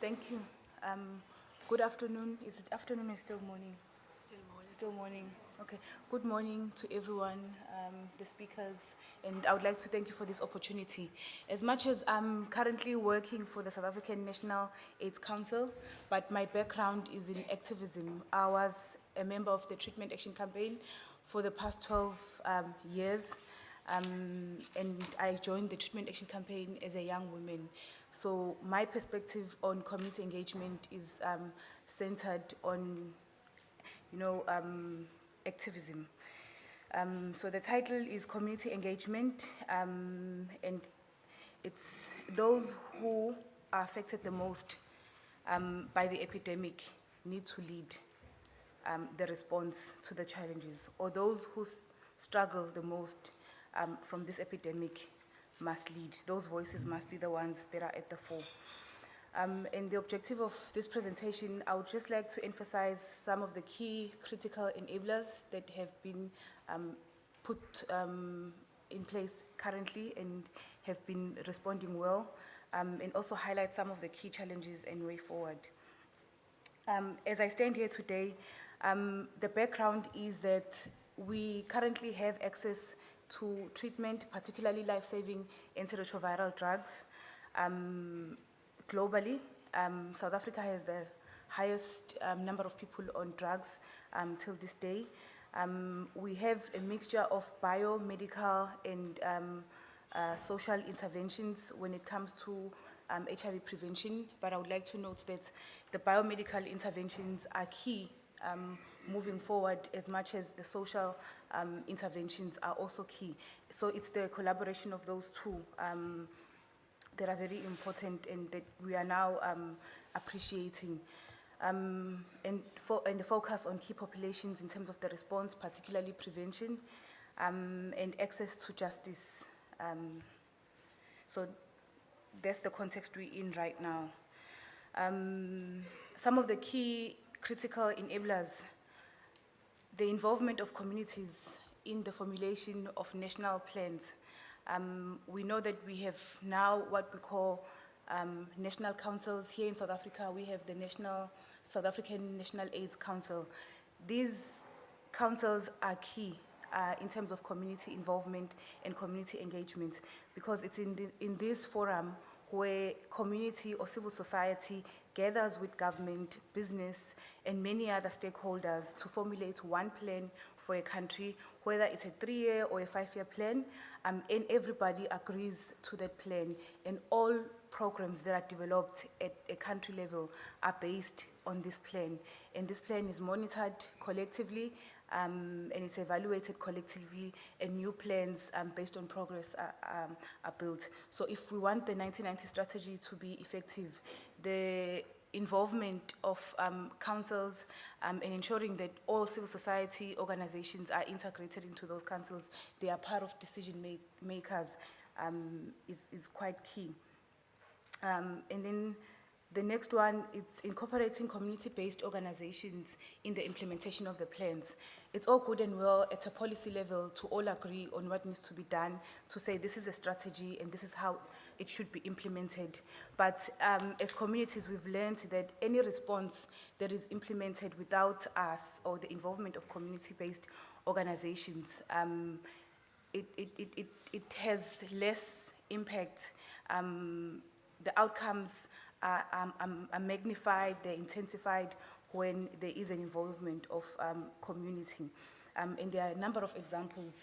Thank you. Good afternoon. Is it afternoon or still morning? Still morning. Still morning. Okay. Good morning to everyone, the speakers, and I would like to thank you for this opportunity. As much as I'm currently working for the South African National AIDS Council, but my background is in activism. I was a member of the Treatment Action Campaign for the past 12 years. And I joined the Treatment Action Campaign as a young woman. So my perspective on community engagement is centered on, activism. So the title is Community Engagement, and it's those who are affected the most by the epidemic need to lead the response to the challenges, or those who struggle the most from this epidemic must lead. Those voices must be the ones that are at the fore. And the objective of this presentation, I would just like to emphasize some of the key critical enablers that have been put in place currently and have been responding well, and also highlight some of the key challenges and way forward. As I stand here today, the background is that we currently have access to treatment, particularly life-saving antiretroviral drugs. Globally, South Africa has the highest number of people on drugs till this day. We have a mixture of biomedical and social interventions when it comes to HIV prevention, but I would like to note that the biomedical interventions are key moving forward as much as the social interventions are also key. So it's the collaboration of those two that are very important and that we are now appreciating. And the focus on key populations in terms of the response, particularly prevention and access to justice. So that's the context we're in right now. Some of the key critical enablers: the involvement of communities in the formulation of national plans. We know that we have now what we call national councils. Here in South Africa, we have the South African National AIDS Council. These councils are key in terms of community involvement and community engagement, because it's in this forum where community or civil society gathers with government, business, and many other stakeholders to formulate one plan for a country, whether it's a 3-year or a 5-year plan, and everybody agrees to that plan, and all programs that are developed at a country level are based on this plan. And this plan is monitored collectively, and it's evaluated collectively, and new plans based on progress are built. So if we want the 1990 strategy to be effective, the involvement of councils and ensuring that all civil society organizations are integrated into those councils, they are part of decision makers, is quite key. And then the next one, it's incorporating community-based organizations in the implementation of the plans. It's all good and well at a policy level to all agree on what needs to be done, to say this is a strategy and this is how it should be implemented. But as communities, we've learned that any response that is implemented without us or the involvement of community-based organizations, it has less impact. The outcomes are magnified, they're intensified when there is an involvement of community. And there are a number of examples.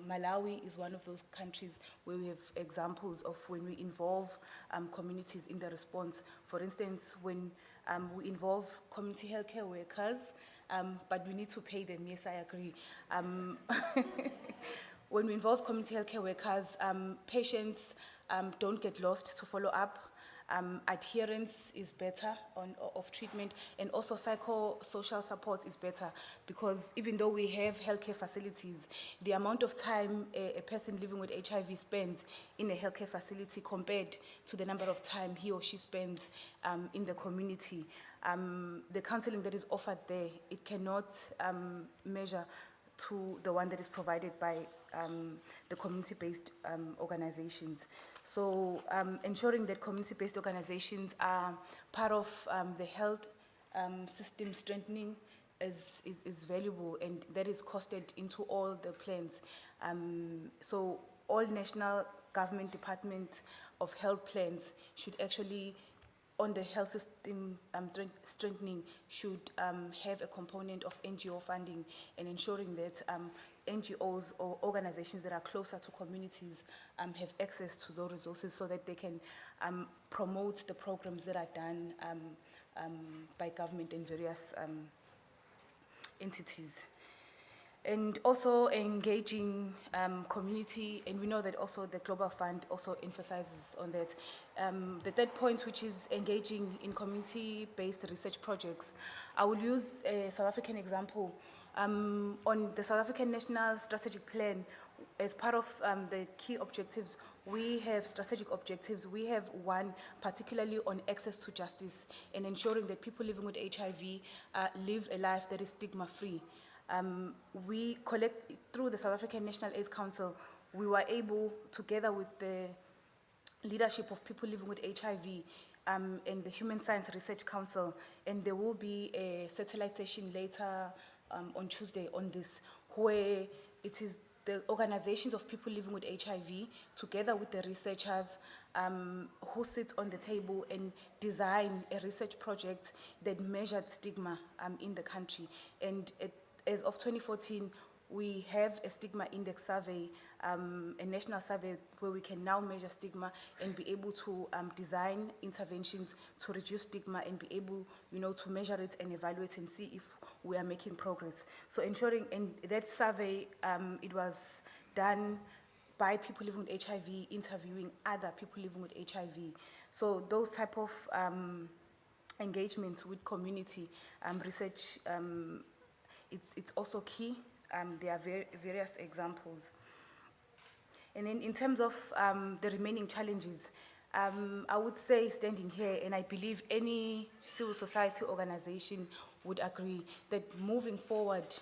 Malawi is one of those countries where we have examples of when we involve communities in the response. For instance, when we involve community healthcare workers, but we need to pay them, yes, I agree. When we involve community healthcare workers, patients don't get lost to follow up. Adherence is better of treatment, and also psychosocial support is better, because even though we have healthcare facilities, the amount of time a person living with HIV spends in a healthcare facility compared to the number of time he or she spends in the community, the counseling that is offered there, it cannot measure to the one that is provided by the community-based organizations. So ensuring that community-based organizations are part of the health system strengthening is valuable, and that is costed into all the plans. So all national government departments of health plans should actually, on the health system strengthening, should have a component of NGO funding, and ensuring that NGOs or organizations that are closer to communities have access to those resources so that they can promote the programs that are done by government and various entities. And also engaging community, and we know that also the Global Fund also emphasizes on that. The third point, which is engaging in community-based research projects. I will use a South African example. On the South African National Strategic Plan, as part of the key objectives, we have strategic objectives. We have one particularly on access to justice and ensuring that people living with HIV live a life that is stigma-free. We collect, through the South African National AIDS Council, we were able, together with the leadership of people living with HIV and the Human Science Research Council, and there will be a satellite session later on Tuesday on this, where it is the organizations of people living with HIV, together with the researchers who sit on the table and design a research project that measured stigma in the country. And as of 2014, we have a stigma index survey, a national survey where we can now measure stigma and be able to design interventions to reduce stigma and be able, to measure it and evaluate and see if we are making progress. So ensuring, and that survey, it was done by people living with HIV, interviewing other people living with HIV. So those type of engagements with community research, it's also key. There are various examples. And then in terms of the remaining challenges, I would say, standing here, and I believe any civil society organization would agree, that moving forward,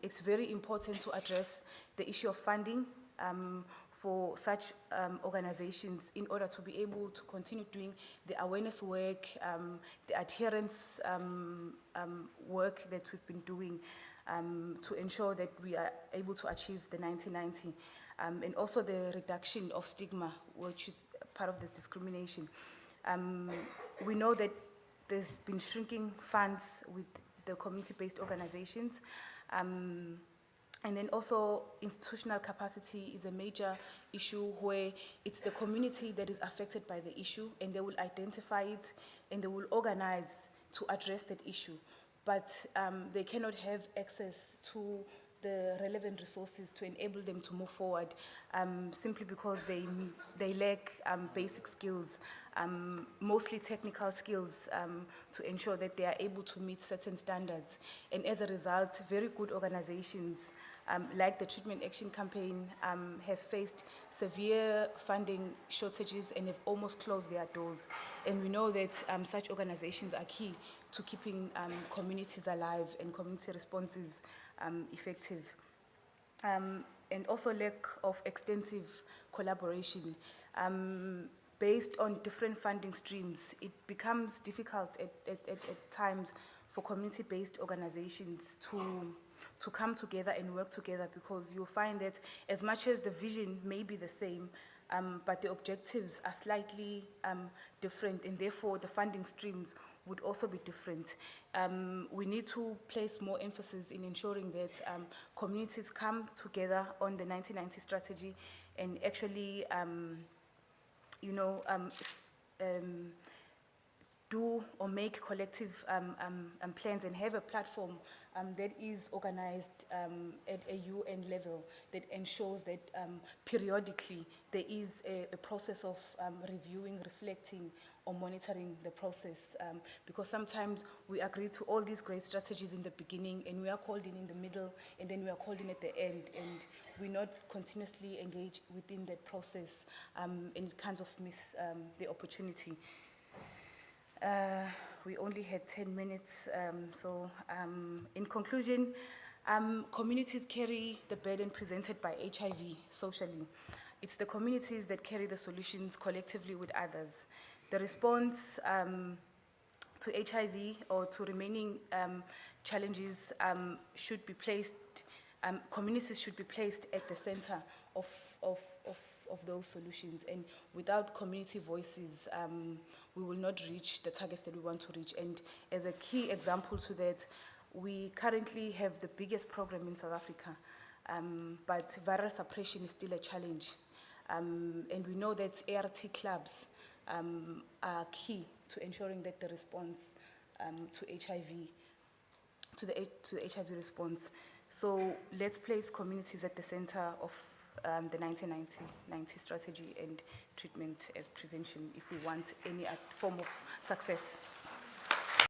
it's very important to address the issue of funding for such organizations in order to be able to continue doing the awareness work, the adherence work that we've been doing to ensure that we are able to achieve the 1990, and also the reduction of stigma, which is part of this discrimination. We know that there's been shrinking funds with the community-based organizations, and then also institutional capacity is a major issue where it's the community that is affected by the issue, and they will identify it and they will organize to address that issue. But they cannot have access to the relevant resources to enable them to move forward, simply because they lack basic skills, mostly technical skills, to ensure that they are able to meet certain standards. And as a result, very good organizations like the Treatment Action Campaign have faced severe funding shortages and have almost closed their doors. And we know that such organizations are key to keeping communities alive and community responses effective. And also lack of extensive collaboration. Based on different funding streams, it becomes difficult at times for community-based organizations to come together and work together, because you'll find that as much as the vision may be the same, but the objectives are slightly different, and therefore the funding streams would also be different. We need to place more emphasis in ensuring that communities come together on the 1990 strategy and actually, do or make collective plans and have a platform that is organized at a UN level that ensures that periodically there is a process of reviewing, reflecting, or monitoring the process. Because sometimes we agree to all these great strategies in the beginning and we are called in the middle, and then we are called in at the end, and we not continuously engage within that process, and it kind of miss the opportunity. We only had 10 minutes, so in conclusion, Communities carry the burden presented by HIV socially. It's the communities that carry the solutions collectively with others. The response to HIV or to remaining challenges should be placed, communities should be placed at the center of those solutions. And without community voices, we will not reach the targets that we want to reach. And as a key example to that, we currently have the biggest program in South Africa, but viral suppression is still a challenge. And we know that ART clubs are key to ensuring that the response to HIV, to the HIV response. So let's place communities at the center of the 1990 strategy and treatment as prevention if we want any form of success.